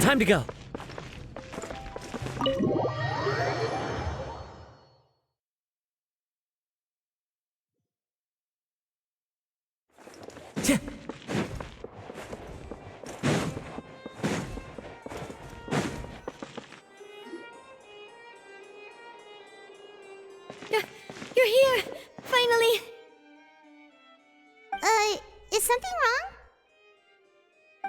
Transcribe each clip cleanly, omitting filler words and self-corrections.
Time to go. You're here! Finally! Is something wrong?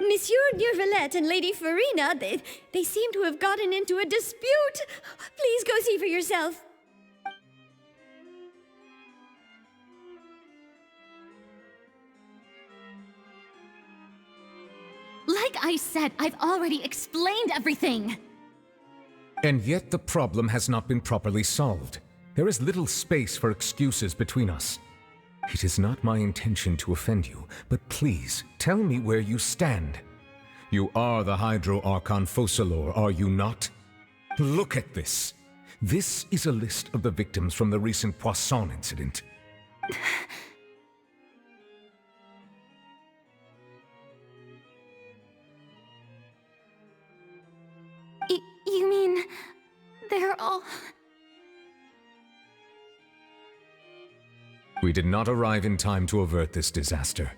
Monsieur Neurvalette and Lady Farina, they seem to have gotten into a dispute. Please go see for yourself. Like I said, I've already explained everything. And yet the problem has not been properly solved. There is little space for excuses between us. It is not my intention to offend you, but please, tell me where you stand. You are the Hydro Archon Focalor, are you not? Look at this. This is a list of the victims from the recent Poisson incident. You mean... they're all... We did not arrive in time to avert this disaster,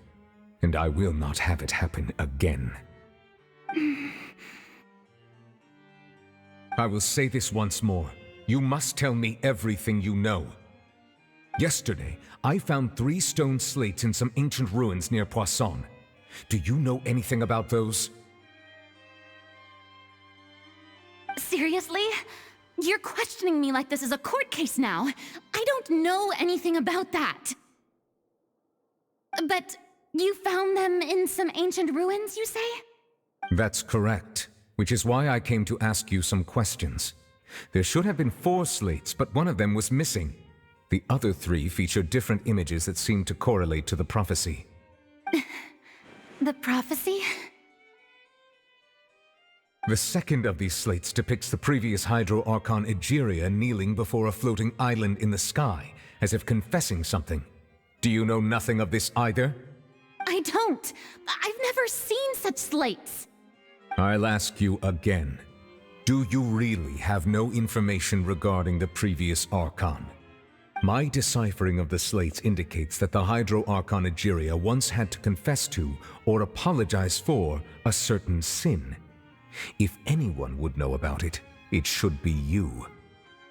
and I will not have it happen again. I will say this once more. You must tell me everything you know. Yesterday, I found 3 stone slates in some ancient ruins near Poisson. Do you know anything about those? Seriously? You're questioning me like this is a court case now. I don't know anything about that. But you found them in some ancient ruins, you say? That's correct, which is why I came to ask you some questions. There should have been 4 slates, but one of them was missing. The other 3 feature different images that seem to correlate to the prophecy. The prophecy? The second of these slates depicts the previous Hydro Archon Egeria kneeling before a floating island in the sky, as if confessing something. Do you know nothing of this either? I don't. I've never seen such slates. I'll ask you again. Do you really have no information regarding the previous Archon? My deciphering of the slates indicates that the Hydro Archon Egeria once had to confess to, or apologize for, a certain sin. If anyone would know about it, it should be you.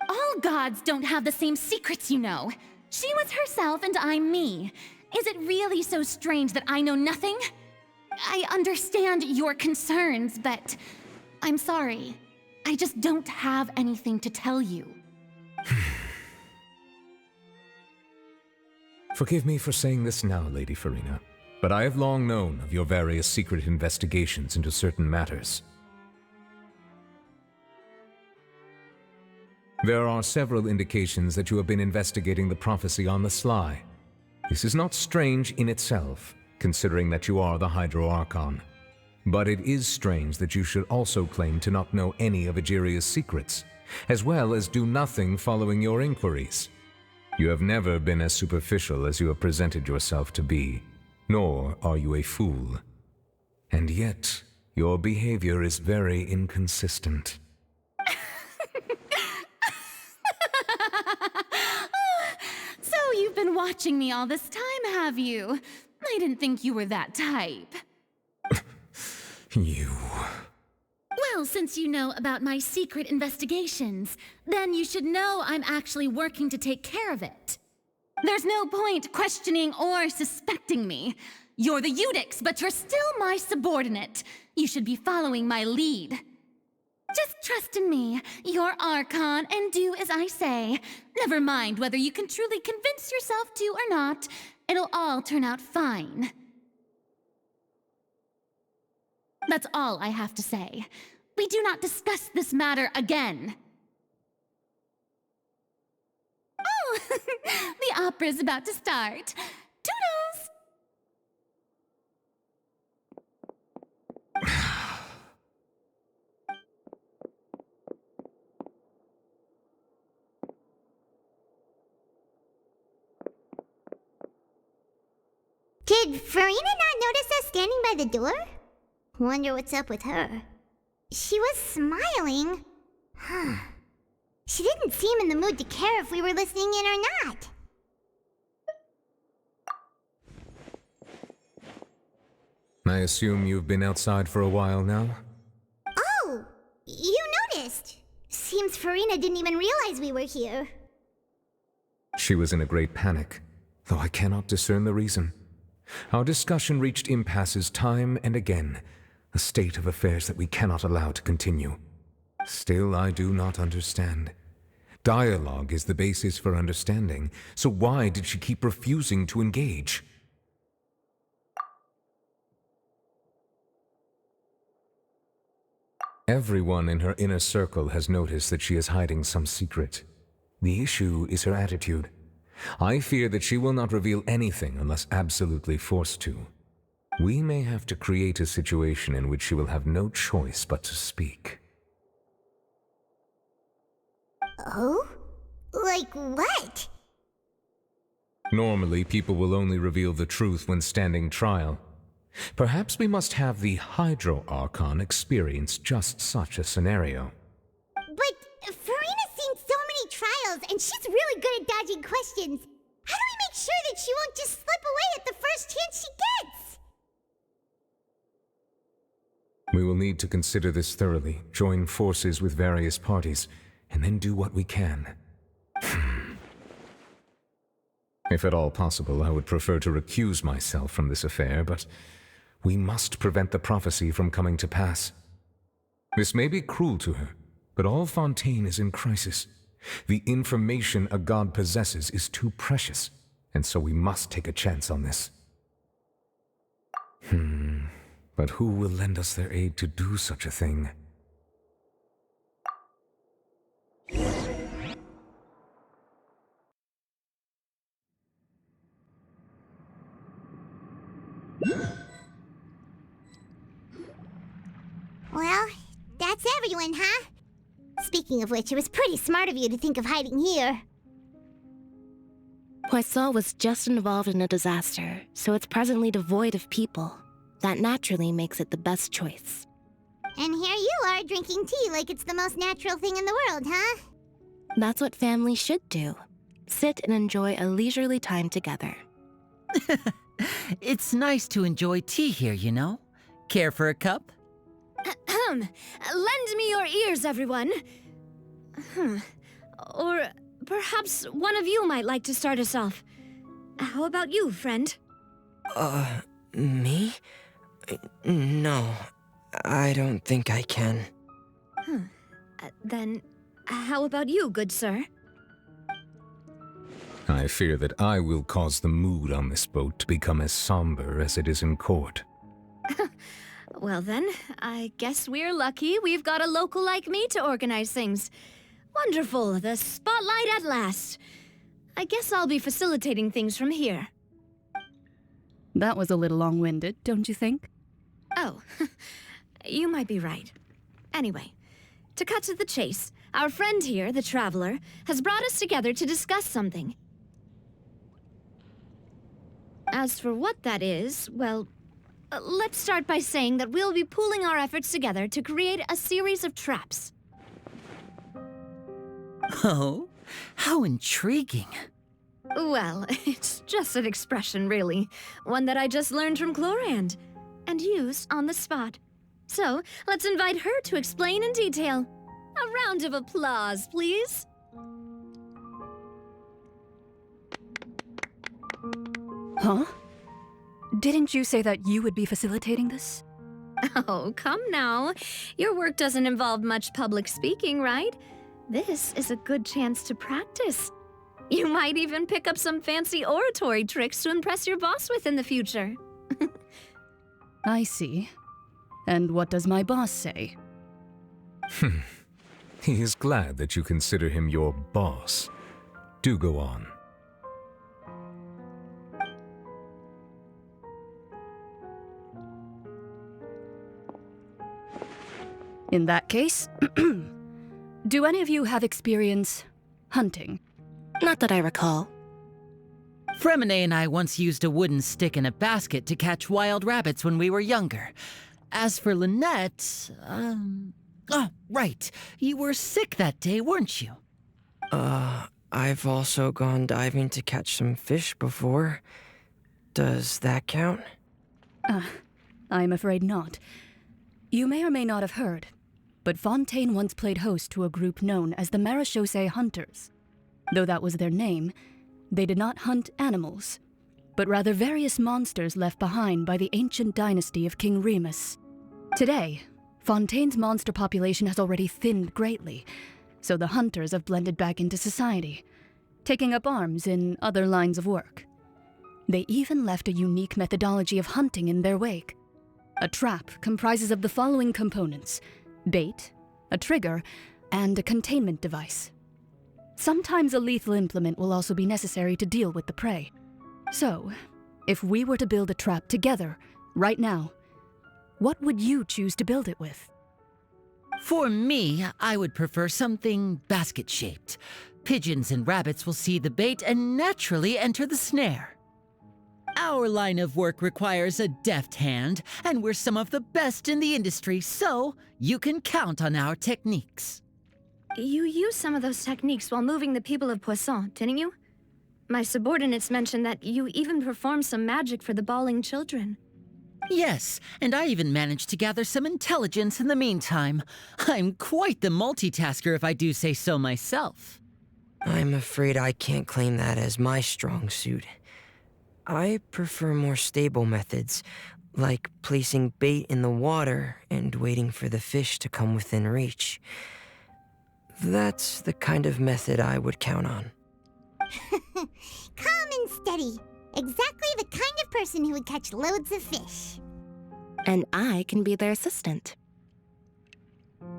All gods don't have the same secrets, you know. She was herself and I'm me. Is it really so strange that I know nothing? I understand your concerns, but I'm sorry. I just don't have anything to tell you. Forgive me for saying this now, Lady Farina, but I have long known of your various secret investigations into certain matters. There are several indications that you have been investigating the prophecy on the sly. This is not strange in itself, considering that you are the Hydro Archon. But it is strange that you should also claim to not know any of Egeria's secrets, as well as do nothing following your inquiries. You have never been as superficial as you have presented yourself to be, nor are you a fool. And yet, your behavior is very inconsistent. So you've been watching me all this time, have you? I didn't think you were that type. You... Well, since you know about my secret investigations, then you should know I'm actually working to take care of it. There's no point questioning or suspecting me. You're the Eudix, but you're still my subordinate. You should be following my lead. Just trust in me, you're Archon, and do as I say. Never mind whether you can truly convince yourself to or not. It'll all turn out fine. That's all I have to say. We do not discuss this matter again. Oh, the opera's about to start. Toodles! Did Farina not notice us standing by the door? Wonder what's up with her. She was smiling. Huh. She didn't seem in the mood to care if we were listening in or not. I assume you've been outside for a while now? Oh, you noticed. Seems Farina didn't even realize we were here. She was in a great panic, though I cannot discern the reason. Our discussion reached impasses time and again, a state of affairs that we cannot allow to continue. Still, I do not understand. Dialogue is the basis for understanding, so why did she keep refusing to engage? Everyone in her inner circle has noticed that she is hiding some secret. The issue is her attitude. I fear that she will not reveal anything unless absolutely forced to. We may have to create a situation in which she will have no choice but to speak. Oh? Like what? Normally, people will only reveal the truth when standing trial. Perhaps we must have the Hydro Archon experience just such a scenario. But Farina's seen so many trials, and she's really good at dodging questions. How do we make sure that she won't just slip away at the first chance she gets? We will need to consider this thoroughly, join forces with various parties, and then do what we can. If at all possible, I would prefer to recuse myself from this affair, but we must prevent the prophecy from coming to pass. This may be cruel to her, but all Fontaine is in crisis. The information a god possesses is too precious, and so we must take a chance on this. But who will lend us their aid to do such a thing? Well, that's everyone, huh? Speaking of which, it was pretty smart of you to think of hiding here. Poisson was just involved in a disaster, so it's presently devoid of people. That naturally makes it the best choice. And here you are drinking tea like it's the most natural thing in the world, huh? That's what family should do. Sit and enjoy a leisurely time together. It's nice to enjoy tea here, you know? Care for a cup? Lend me your ears, everyone. Or perhaps one of you might like to start us off. How about you, friend? Me? No, I don't think I can. Then, how about you, good sir? I fear that I will cause the mood on this boat to become as somber as it is in court. Well then, I guess we're lucky we've got a local like me to organize things. Wonderful, the spotlight at last. I guess I'll be facilitating things from here. That was a little long-winded, don't you think? Oh, you might be right. Anyway, to cut to the chase, our friend here, the Traveler, has brought us together to discuss something. As for what that is, well, let's start by saying that we'll be pooling our efforts together to create a series of traps. Oh, how intriguing. Well, it's just an expression, really. One that I just learned from Chlorand, and used on the spot. So, let's invite her to explain in detail. A round of applause, please. Huh? Didn't you say that you would be facilitating this? Oh, come now. Your work doesn't involve much public speaking, right? This is a good chance to practice. You might even pick up some fancy oratory tricks to impress your boss with in the future. I see. And what does my boss say? He is glad that you consider him your boss. Do go on. In that case, do any of you have experience hunting? Not that I recall. Fremine and I once used a wooden stick in a basket to catch wild rabbits when we were younger. As for Lynette, oh, right. You were sick that day, weren't you? I've also gone diving to catch some fish before. Does that count? I'm afraid not. You may or may not have heard, but Fontaine once played host to a group known as the Marechaussee Hunters. Though that was their name, they did not hunt animals, but rather various monsters left behind by the ancient dynasty of King Remus. Today, Fontaine's monster population has already thinned greatly, so the hunters have blended back into society, taking up arms in other lines of work. They even left a unique methodology of hunting in their wake. A trap comprises of the following components: bait, a trigger, and a containment device. Sometimes a lethal implement will also be necessary to deal with the prey. So, if we were to build a trap together, right now, what would you choose to build it with? For me, I would prefer something basket-shaped. Pigeons and rabbits will see the bait and naturally enter the snare. Our line of work requires a deft hand, and we're some of the best in the industry, so you can count on our techniques. You used some of those techniques while moving the people of Poisson, didn't you? My subordinates mentioned that you even performed some magic for the bawling children. Yes, and I even managed to gather some intelligence in the meantime. I'm quite the multitasker if I do say so myself. I'm afraid I can't claim that as my strong suit. I prefer more stable methods, like placing bait in the water and waiting for the fish to come within reach. That's the kind of method I would count on. Calm and steady. Exactly the kind of person who would catch loads of fish. And I can be their assistant.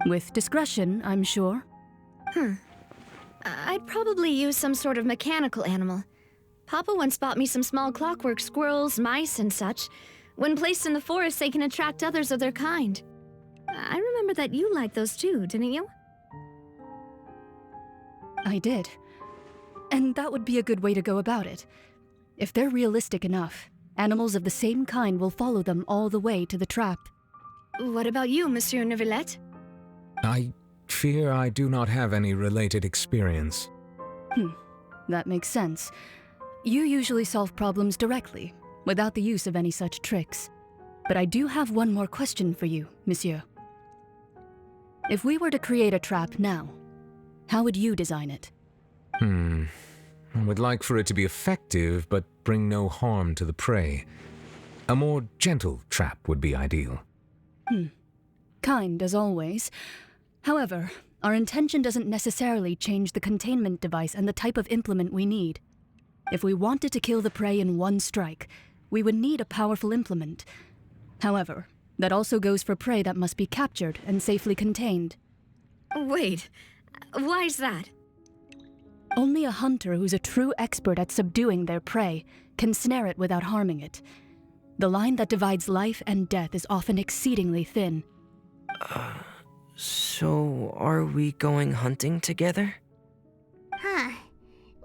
With discretion, I'm sure. I'd probably use some sort of mechanical animal. Papa once bought me some small clockwork squirrels, mice, and such. When placed in the forest, they can attract others of their kind. I remember that you liked those too, didn't you? I did. And that would be a good way to go about it. If they're realistic enough, animals of the same kind will follow them all the way to the trap. What about you, Monsieur Neuvillette? I fear I do not have any related experience. That makes sense. You usually solve problems directly, without the use of any such tricks. But I do have one more question for you, Monsieur. If we were to create a trap now, how would you design it? I would like for it to be effective, but bring no harm to the prey. A more gentle trap would be ideal. Kind, as always. However, our intention doesn't necessarily change the containment device and the type of implement we need. If we wanted to kill the prey in one strike, we would need a powerful implement. However, that also goes for prey that must be captured and safely contained. Wait, why's that? Only a hunter who's a true expert at subduing their prey can snare it without harming it. The line that divides life and death is often exceedingly thin. So are we going hunting together?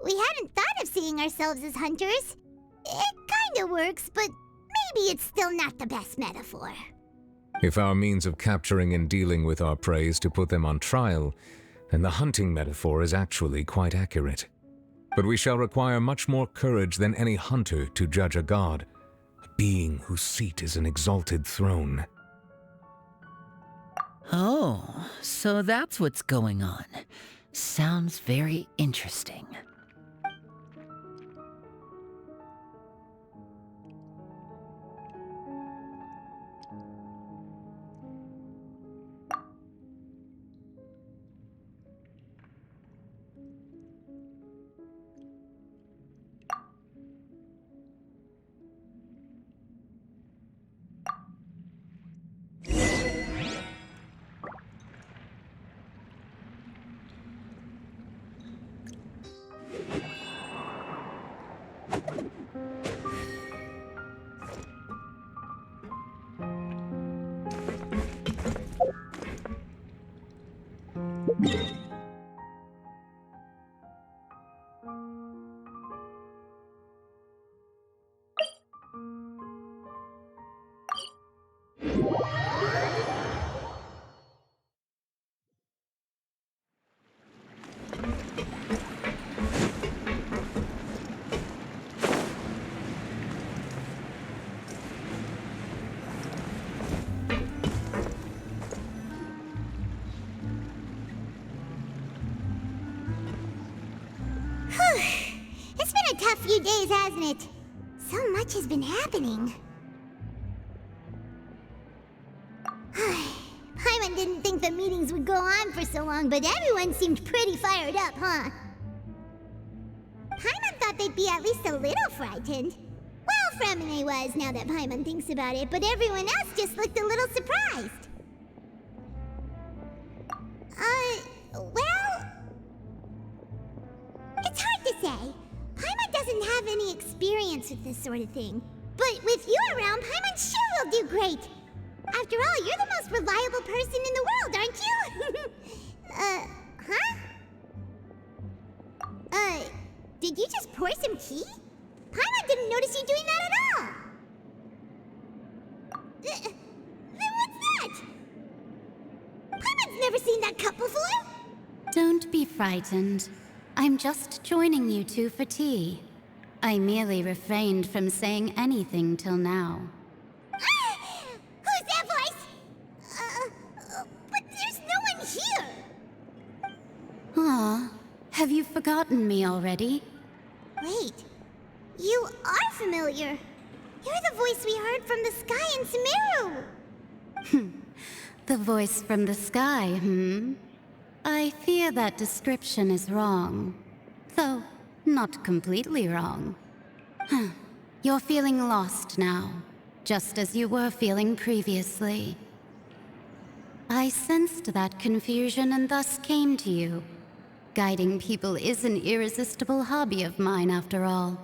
We hadn't thought of seeing ourselves as hunters. It kinda works, but maybe it's still not the best metaphor. If our means of capturing and dealing with our prey is to put them on trial, then the hunting metaphor is actually quite accurate. But we shall require much more courage than any hunter to judge a god, a being whose seat is an exalted throne. Oh, so that's what's going on. Sounds very interesting. few days, hasn't it? So much has been happening. Paimon didn't think the meetings would go on for so long, but everyone seemed pretty fired up, huh? Paimon thought they'd be at least a little frightened. Well, Fremine was, now that Paimon thinks about it, but everyone else just looked a little surprised. Well... It's hard to say. Paimon doesn't have any experience with this sort of thing. But with you around, Paimon sure will do great. After all, you're the most reliable person in the world, aren't you? Did you just pour some tea? Paimon didn't notice you doing that at all. Then what's that? Paimon's never seen that cup before. Don't be frightened. I'm just joining you two for tea. I merely refrained from saying anything till now. Who's that voice? But there's no one here. Aw, have you forgotten me already? Wait, you are familiar. You're the voice we heard from the sky in Sumeru. The voice from the sky, I fear that description is wrong. Though, not completely wrong. You're feeling lost now, just as you were feeling previously. I sensed that confusion and thus came to you. Guiding people is an irresistible hobby of mine, after all.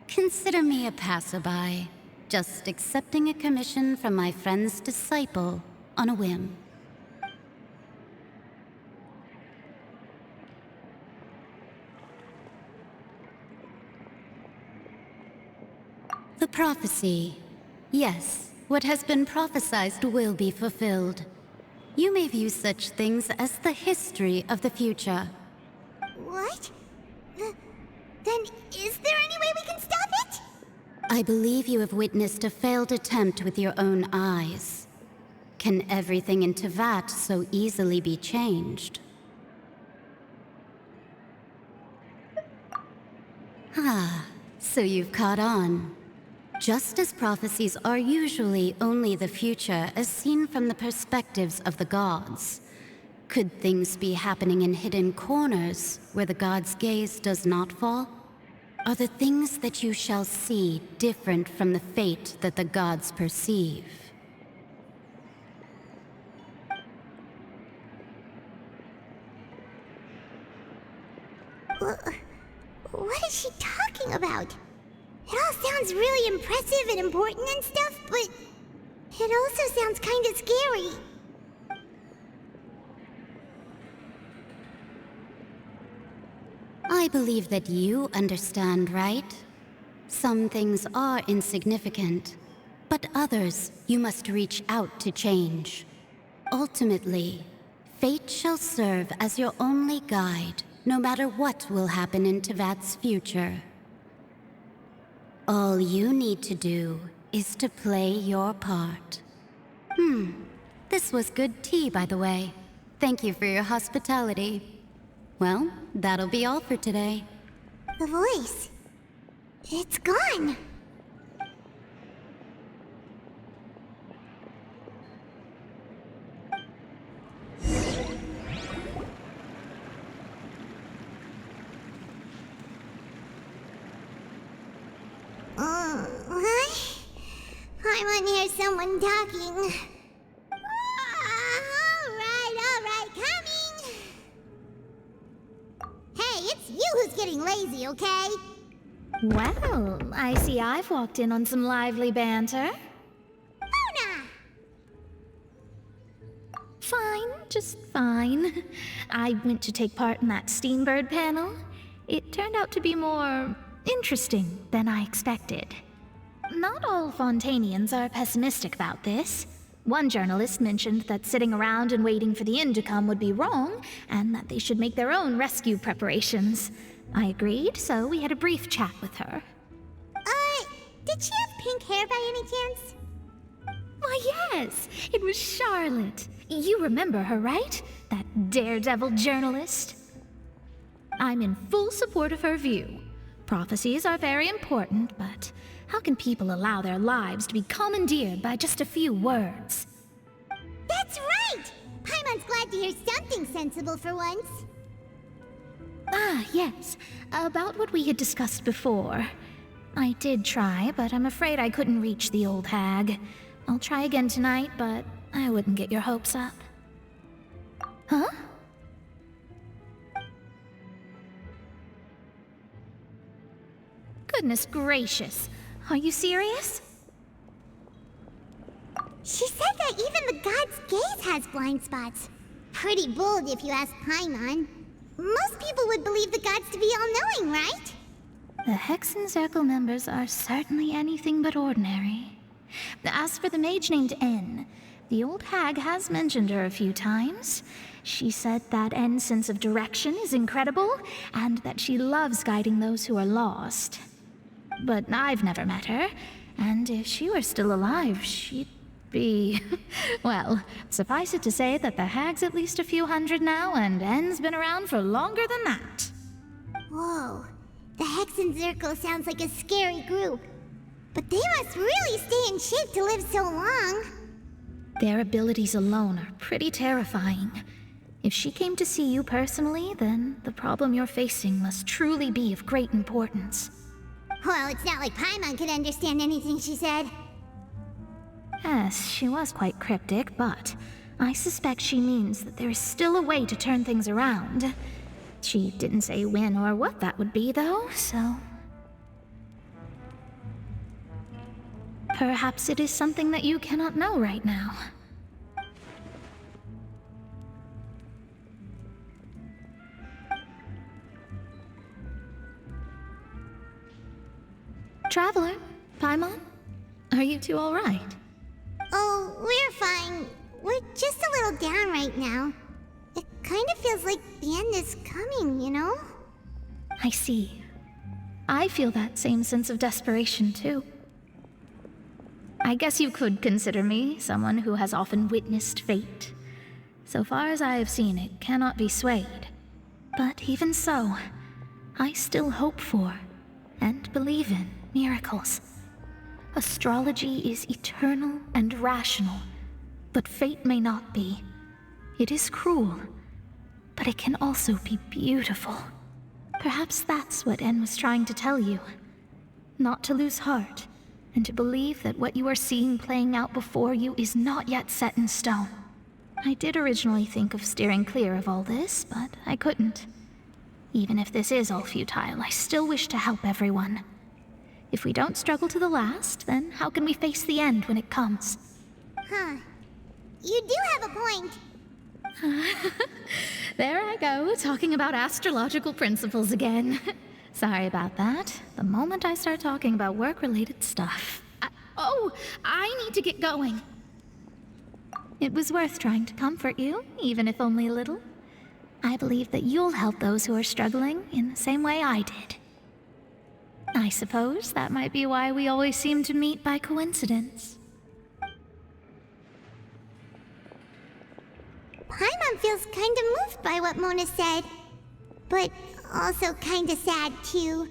Consider me a passerby, just accepting a commission from my friend's disciple on a whim. The prophecy. Yes, what has been prophesied will be fulfilled. You may view such things as the history of the future. What? Then is there any way we can stop it? I believe you have witnessed a failed attempt with your own eyes. Can everything in Tevat so easily be changed? So you've caught on. Just as prophecies are usually only the future as seen from the perspectives of the gods, could things be happening in hidden corners where the gods' gaze does not fall? Are the things that you shall see different from the fate that the gods perceive? What is she talking about? It all sounds really impressive and important and stuff, but it also sounds kind of scary. I believe that you understand, right? Some things are insignificant, but others you must reach out to change. Ultimately, fate shall serve as your only guide, no matter what will happen in Tevat's future. All you need to do is to play your part. This was good tea, by the way. Thank you for your hospitality. Well, that'll be all for today. The voice. It's gone. I want to hear someone talking. All right, coming. Hey, it's you who's getting lazy, okay? Well, I see I've walked in on some lively banter. Mona! Fine, just fine. I went to take part in that Steambird panel. It turned out to be more interesting than I expected. Not all Fontainians are pessimistic about this. One journalist mentioned that sitting around and waiting for the end to come would be wrong, and that they should make their own rescue preparations. I agreed, so we had a brief chat with her. Did she have pink hair by any chance? Why, yes, it was Charlotte. You remember her, right? That daredevil journalist. I'm in full support of her view. Prophecies are very important, but how can people allow their lives to be commandeered by just a few words? That's right! Paimon's glad to hear something sensible for once. Ah, yes. About what we had discussed before. I did try, but I'm afraid I couldn't reach the old hag. I'll try again tonight, but I wouldn't get your hopes up. Huh? Goodness gracious. Are you serious? She said that even the god's gaze has blind spots. Pretty bold if you ask Paimon. Most people would believe the gods to be all-knowing, right? The Hexen Circle members are certainly anything but ordinary. As for the mage named N, the old hag has mentioned her a few times. She said that N's sense of direction is incredible, and that she loves guiding those who are lost. But I've never met her, and if she were still alive, she'd be... Well, suffice it to say that the hag's at least a few hundred now, and N's been around for longer than that. Whoa. The Hexen Circle sounds like a scary group. But they must really stay in shape to live so long. Their abilities alone are pretty terrifying. If she came to see you personally, then the problem you're facing must truly be of great importance. Well, it's not like Paimon could understand anything she said. Yes, she was quite cryptic, but I suspect she means that there is still a way to turn things around. She didn't say when or what that would be, though, so... Perhaps it is something that you cannot know right now. Traveler, Paimon, are you two all right? Oh, we're fine. We're just a little down right now. It kind of feels like the end is coming, you know? I see. I feel that same sense of desperation, too. I guess you could consider me someone who has often witnessed fate. So far as I have seen, it cannot be swayed. But even so, I still hope for, and believe in, miracles. Astrology is eternal and rational, but fate may not be. It is cruel, but it can also be beautiful. Perhaps that's what En was trying to tell you. Not to lose heart, and to believe that what you are seeing playing out before you is not yet set in stone. I did originally think of steering clear of all this, but I couldn't. Even if this is all futile, I still wish to help everyone. If we don't struggle to the last, then how can we face the end when it comes? Huh. You do have a point. There I go, talking about astrological principles again. Sorry about that. The moment I start talking about work-related stuff... I need to get going. It was worth trying to comfort you, even if only a little. I believe that you'll help those who are struggling in the same way I did. I suppose that might be why we always seem to meet by coincidence. Paimon feels kind of moved by what Mona said. But also kind of sad, too.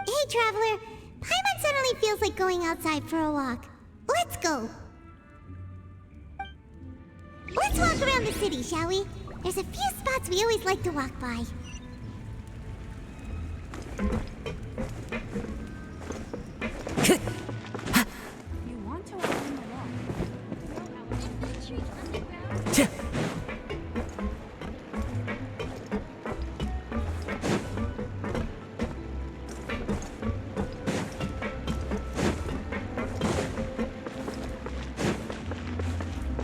Hey, Traveler. Paimon suddenly feels like going outside for a walk. Let's go. Let's walk around the city, shall we? There's a few spots we always like to walk by. You want to open the law?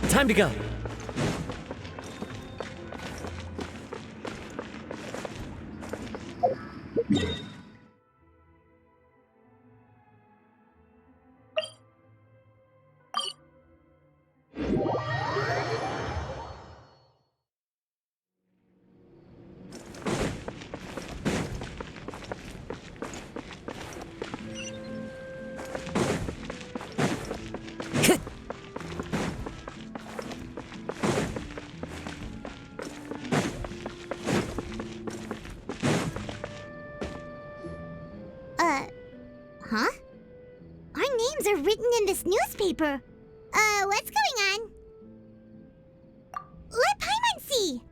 Time to go. Huh? Our names are written in this newspaper. What's going on? Let Paimon see!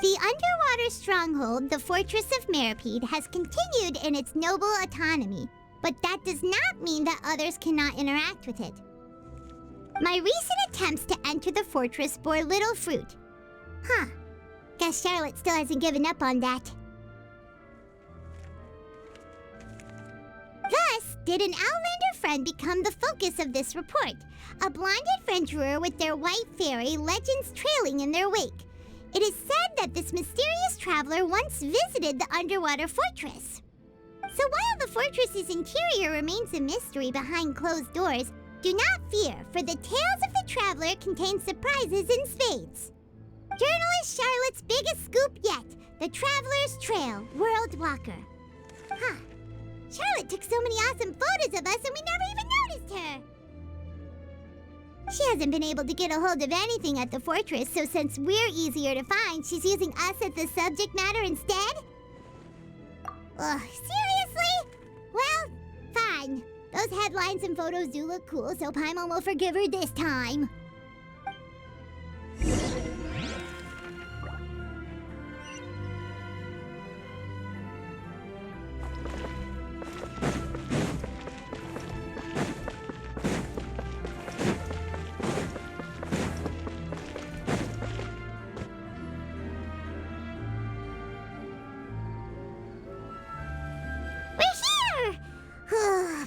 The underwater stronghold, the Fortress of Meripede, has continued in its noble autonomy, but that does not mean that others cannot interact with it. My recent attempts to enter the fortress bore little fruit. Huh. Guess Charlotte still hasn't given up on that. Thus, did an Outlander friend become the focus of this report, a blonde adventurer with their white fairy legends trailing in their wake. It is said that this mysterious traveler once visited the underwater fortress. So while the fortress's interior remains a mystery behind closed doors, do not fear, for the tales of the traveler contain surprises in spades. Journalist Charlotte's biggest scoop yet, the Traveler's Trail, World Walker. Huh. Charlotte took so many awesome photos of us and we never even noticed her. She hasn't been able to get a hold of anything at the fortress, so since we're easier to find, she's using us as the subject matter instead? Ugh, seriously? Well, fine. Those headlines and photos do look cool, so Paimon will forgive her this time.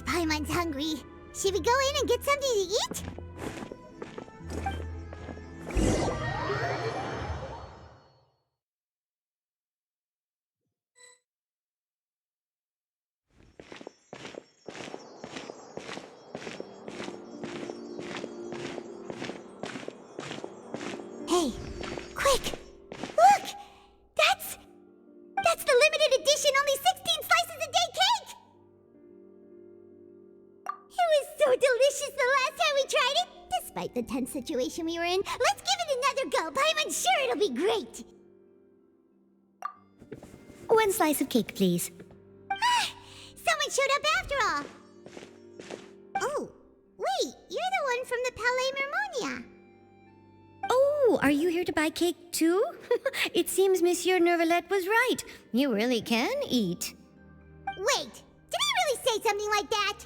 Paimon's hungry. Should we go in and get something to eat? Hey, quick! Look! That's the limited edition, only 16 slices a day cake! It was so delicious the last time we tried it! Despite the tense situation we were in, let's give it another go! I'm sure it'll be great! One slice of cake, please. Someone showed up after all! Oh, wait, you're the one from the Palais Mermonia. Oh, are you here to buy cake too? It seems Monsieur Nervalette was right. You really can eat. Wait, did he really say something like that?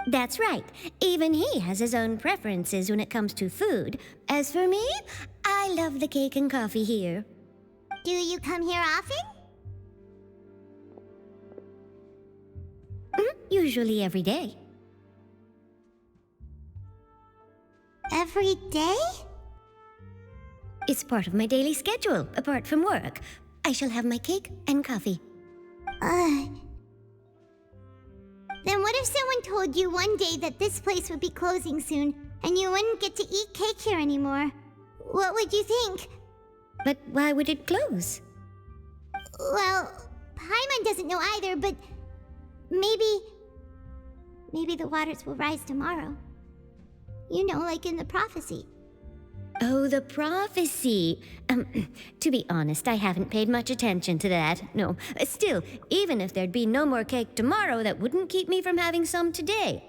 That's right. Even he has his own preferences when it comes to food. As for me, I love the cake and coffee here. Do you come here often? Usually every day. Every day? It's part of my daily schedule, apart from work. I shall have my cake and coffee. Then what if someone told you one day that this place would be closing soon, and you wouldn't get to eat cake here anymore? What would you think? But why would it close? Well, Paimon doesn't know either, but maybe the waters will rise tomorrow. You know, like in the prophecy. Oh, the prophecy. To be honest, I haven't paid much attention to that. No, still, even if there'd be no more cake tomorrow, that wouldn't keep me from having some today.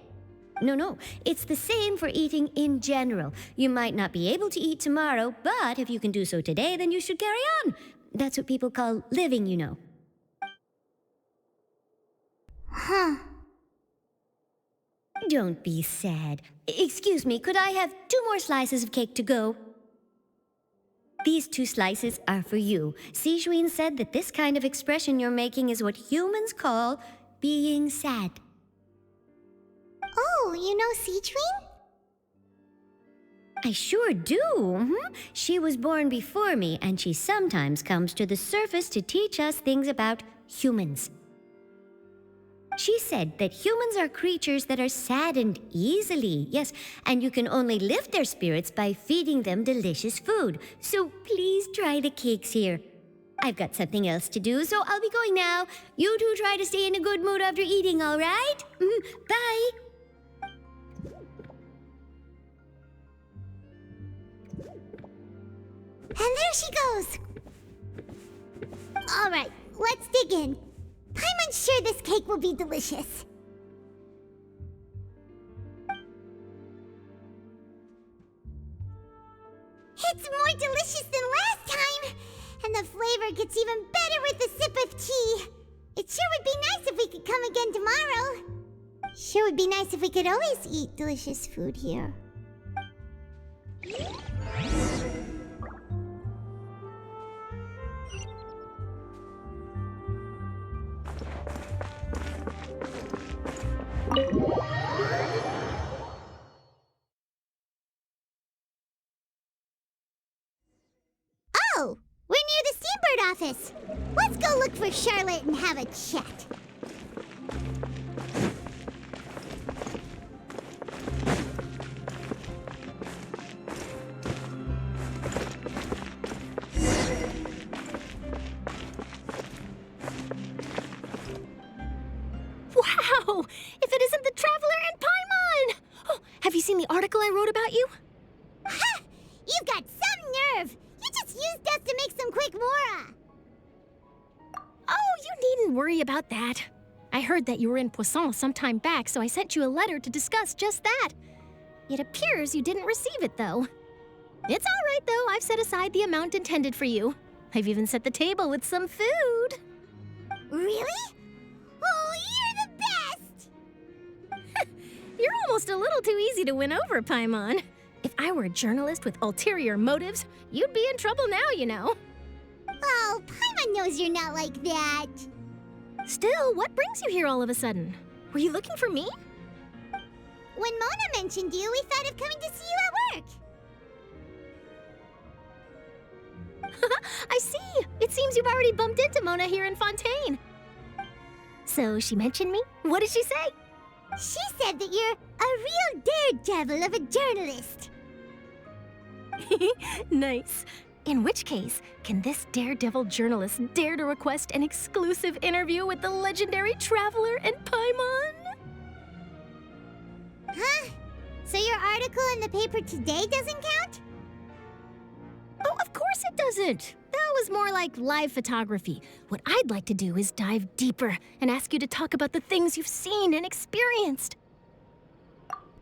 No, it's the same for eating in general. You might not be able to eat tomorrow, but if you can do so today, then you should carry on. That's what people call living, you know. Huh. Don't be sad. Excuse me, could I have 2 more slices of cake to go? These 2 slices are for you. Sijuin said that this kind of expression you're making is what humans call being sad. Oh, you know Sijuin? I sure do. She was born before me, and she sometimes comes to the surface to teach us things about humans. She said that humans are creatures that are saddened easily, yes, and you can only lift their spirits by feeding them delicious food. So please try the cakes here. I've got something else to do, so I'll be going now. You two try to stay in a good mood after eating, all right? Bye. And there she goes. All right, let's dig in. Paimon's sure this cake will be delicious. It's more delicious than last time! And the flavor gets even better with a sip of tea. It sure would be nice if we could come again tomorrow. Sure would be nice if we could always eat delicious food here. Oh, we're near the Steambird office. Let's go look for Charlotte and have a chat. Wow! If it isn't the Traveler and Paimon! Oh, have you seen the article I wrote about you? Ha! You've got some nerve! You just used us to make some quick mora! Oh, you needn't worry about that. I heard that you were in Poisson some time back, so I sent you a letter to discuss just that. It appears you didn't receive it, though. It's all right, though. I've set aside the amount intended for you. I've even set the table with some food. Really? Oh, you're the best! You're almost a little too easy to win over, Paimon. If I were a journalist with ulterior motives, you'd be in trouble now, you know. Oh, Paimon knows you're not like that. Still, what brings you here all of a sudden? Were you looking for me? When Mona mentioned you, we thought of coming to see you at work. I see. It seems you've already bumped into Mona here in Fontaine. So she mentioned me? What did she say? She said that you're a real daredevil of a journalist. Nice. In which case, can this daredevil journalist dare to request an exclusive interview with the legendary Traveler and Paimon? Huh? So your article in the paper today doesn't count? Oh, of course it doesn't. That was more like live photography. What I'd like to do is dive deeper and ask you to talk about the things you've seen and experienced.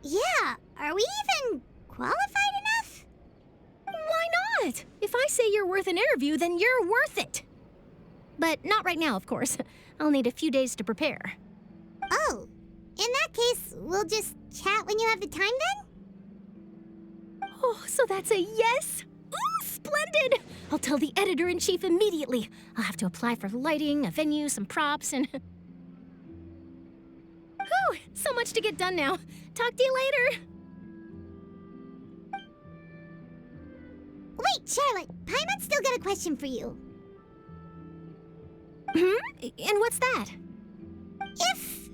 Yeah, are we even qualified enough? Why not? If I say you're worth an interview, then you're worth it. But not right now, of course. I'll need a few days to prepare. Oh, in that case, we'll just chat when you have the time then? Oh, so that's a yes? Ooh, splendid! I'll tell the editor-in-chief immediately. I'll have to apply for lighting, a venue, some props, and... Whew, so much to get done now. Talk to you later. Wait, Charlotte, Paimon's still got a question for you. And what's that? If,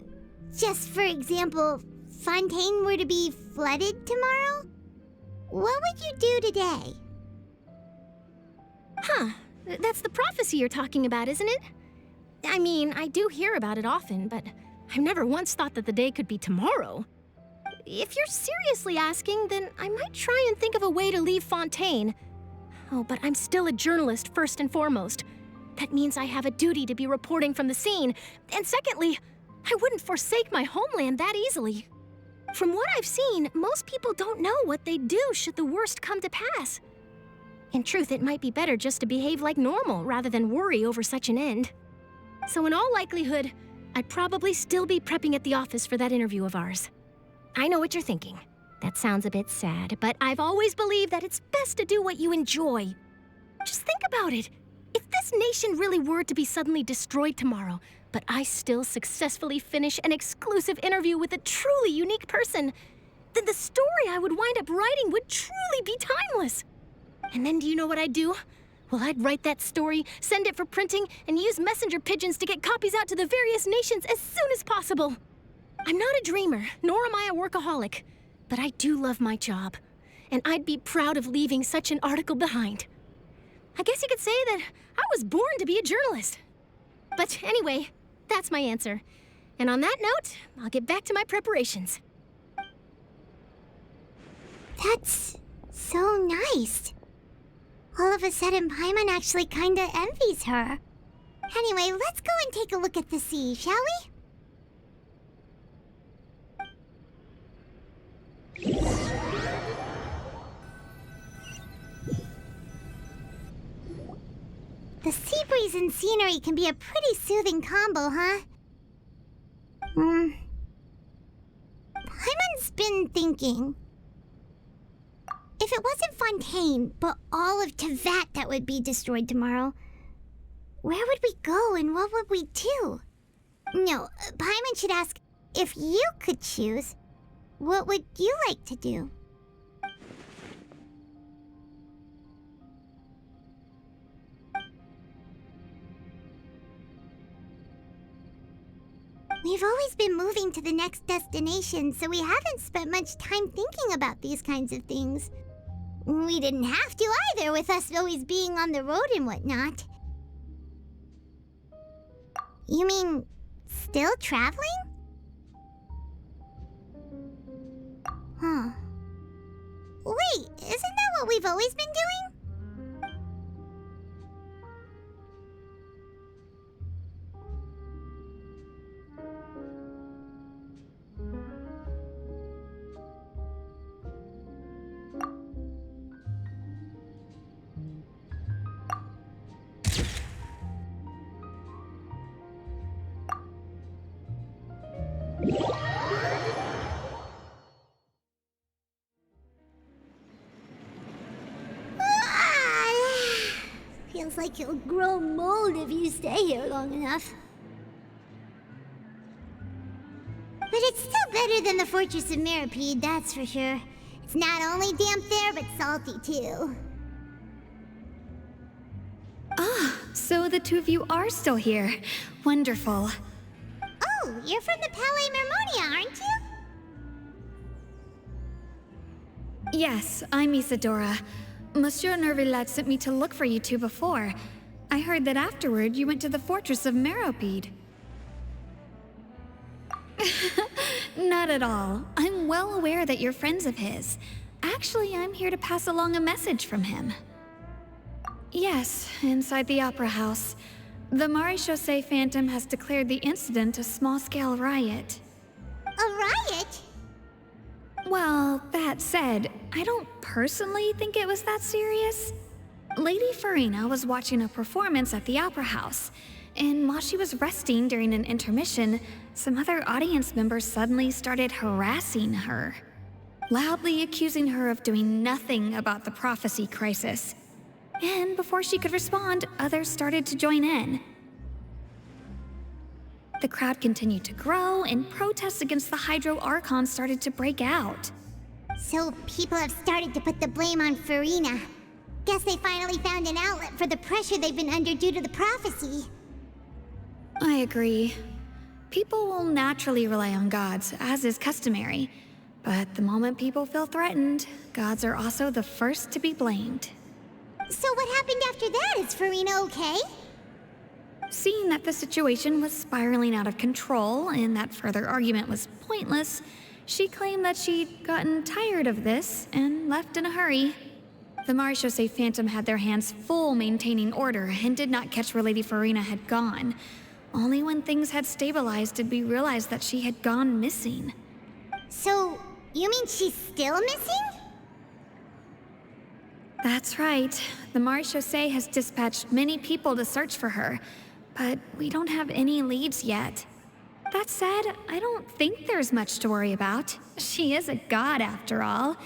just for example, Fontaine were to be flooded tomorrow, what would you do today? Huh, that's the prophecy you're talking about, isn't it? I mean, I do hear about it often, but I've never once thought that the day could be tomorrow. If you're seriously asking, then I might try and think of a way to leave Fontaine. Oh, but I'm still a journalist first and foremost. That means I have a duty to be reporting from the scene. And secondly, I wouldn't forsake my homeland that easily. From what I've seen, most people don't know what they'd do should the worst come to pass. In truth, it might be better just to behave like normal rather than worry over such an end. So in all likelihood, I'd probably still be prepping at the office for that interview of ours. I know what you're thinking. That sounds a bit sad, but I've always believed that it's best to do what you enjoy. Just think about it. If this nation really were to be suddenly destroyed tomorrow, but I still successfully finish an exclusive interview with a truly unique person, then the story I would wind up writing would truly be timeless. And then do you know what I'd do? Well, I'd write that story, send it for printing, and use messenger pigeons to get copies out to the various nations as soon as possible. I'm not a dreamer, nor am I a workaholic, but I do love my job, and I'd be proud of leaving such an article behind. I guess you could say that I was born to be a journalist. But anyway, that's my answer. And on that note, I'll get back to my preparations. That's so nice. All of a sudden, Paimon actually kinda envies her. Anyway, let's go and take a look at the sea, shall we? The sea breeze and scenery can be a pretty soothing combo, huh? Paimon's been thinking. If it wasn't Fontaine, but all of Tevat that would be destroyed tomorrow, where would we go and what would we do? No, Paimon should ask, if you could choose, what would you like to do? We've always been moving to the next destination, so we haven't spent much time thinking about these kinds of things. We didn't have to either, with us always being on the road and whatnot. You mean, still traveling? Huh. Wait, isn't that what we've always been doing? Feels like you'll grow mold if you stay here long enough. But it's still better than the Fortress of Maquerade, that's for sure. It's not only damp there, but salty too. So the two of you are still here. Wonderful. Oh, you're from the Palais Mermonia, aren't you? Yes, I'm Isadora. Monsieur Nervillat sent me to look for you two before. I heard that afterward you went to the Fortress of Maquerade. Not at all. I'm well aware that you're friends of his. Actually, I'm here to pass along a message from him. Yes, inside the Opera House. The Maquerade Phantom has declared the incident a small-scale riot. A riot? Well, that said, I don't personally think it was that serious. Lady Farina was watching a performance at the Opera House, and while she was resting during an intermission, some other audience members suddenly started harassing her, loudly accusing her of doing nothing about the prophecy crisis. And before she could respond, others started to join in. The crowd continued to grow, and protests against the Hydro Archon started to break out. So people have started to put the blame on Farina. Guess they finally found an outlet for the pressure they've been under due to the prophecy. I agree. People will naturally rely on gods, as is customary. But the moment people feel threatened, gods are also the first to be blamed. So what happened after that? Is Farina okay? Seeing that the situation was spiraling out of control and that further argument was pointless, she claimed that she'd gotten tired of this and left in a hurry. The Maquerade Phantom had their hands full maintaining order and did not catch where Lady Farina had gone. Only when things had stabilized did we realize that she had gone missing. So, you mean she's still missing? That's right. The Maquerade has dispatched many people to search for her, but we don't have any leads yet. That said, I don't think there's much to worry about. She is a god after all.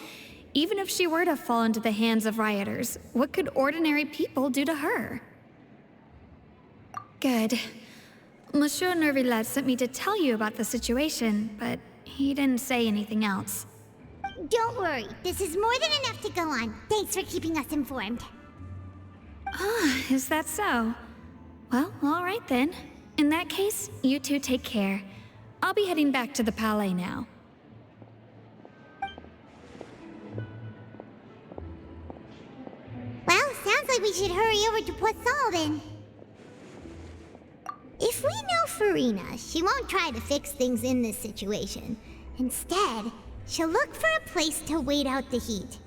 Even if she were to fall into the hands of rioters, what could ordinary people do to her? Good. Monsieur Nervillat sent me to tell you about the situation, but he didn't say anything else. Don't worry, this is more than enough to go on. Thanks for keeping us informed. Is that so? Well, all right then. In that case, you two take care. I'll be heading back to the Palais now. Well, sounds like we should hurry over to Poisson then. If we know Farina, she won't try to fix things in this situation. Instead, she'll look for a place to wait out the heat.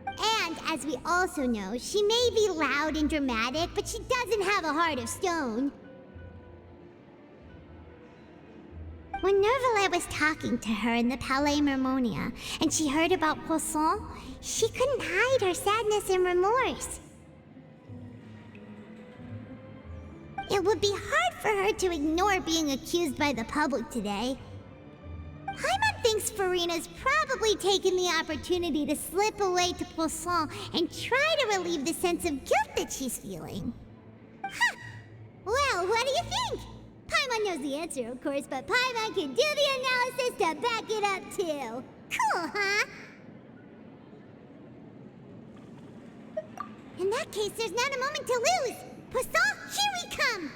And, as we also know, she may be loud and dramatic, but she doesn't have a heart of stone. When Nervalette was talking to her in the Palais Mermonia, and she heard about Poisson, she couldn't hide her sadness and remorse. It would be hard for her to ignore being accused by the public today. Paimon thinks Farina's probably taken the opportunity to slip away to Poisson and try to relieve the sense of guilt that she's feeling. Huh! Well, what do you think? Paimon knows the answer, of course, but Paimon can do the analysis to back it up, too. Cool, huh? In that case, there's not a moment to lose. Poisson, here we come!